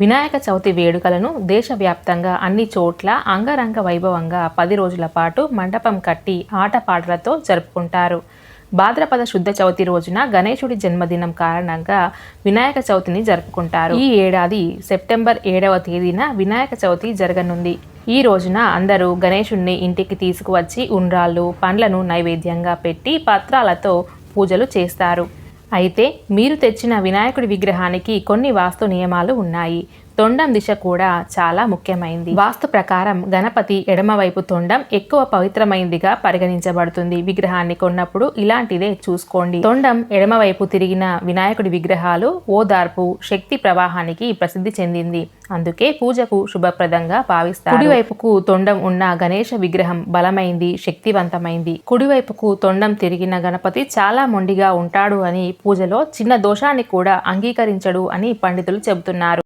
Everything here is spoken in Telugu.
వినాయక చవితి వేడుకలను దేశవ్యాప్తంగా అన్ని చోట్ల అంగరంగ వైభవంగా 10 రోజుల పాటు మండపం కట్టి ఆటపాటలతో జరుపుకుంటారు. భాద్రపద శుద్ధ చవితి రోజున గణేశుడి జన్మదినం కారణంగా వినాయక చవితిని జరుపుకుంటారు. ఈ ఏడాది సెప్టెంబర్ 7వ తేదీన వినాయక చవితి జరగనుంది. ఈ రోజున అందరూ గణేశుడిని ఇంటికి తీసుకువచ్చి ఉండ్రాళ్ళు, పండ్లను నైవేద్యంగా పెట్టి పత్రాలతో పూజలు చేస్తారు. అయితే మీరు తెచ్చిన వినాయకుడి విగ్రహానికి కొన్ని వాస్తు నియమాలు ఉన్నాయి. తొండం దిశ కూడా చాలా ముఖ్యమైంది. వాస్తు ప్రకారం గణపతి ఎడమవైపు తొండం ఎక్కువ పవిత్రమైందిగా పరిగణించబడుతుంది. విగ్రహాన్ని కొన్నప్పుడు ఇలాంటిదే చూసుకోండి. తొండం ఎడమవైపు తిరిగిన వినాయకుడి విగ్రహాలు ఓదార్పు, శక్తి ప్రవాహానికి ప్రసిద్ధి చెందింది. అందుకే పూజకు శుభప్రదంగా భావిస్తారు. కుడివైపుకు తొండం ఉన్న గణేశ విగ్రహం బలమైంది, శక్తివంతమైంది. కుడివైపుకు తొండం తిరిగిన గణపతి చాలా మొండిగా ఉంటాడు అని, పూజలో చిన్న దోషాన్ని కూడా అంగీకరించడు అని పండితులు చెబుతున్నారు.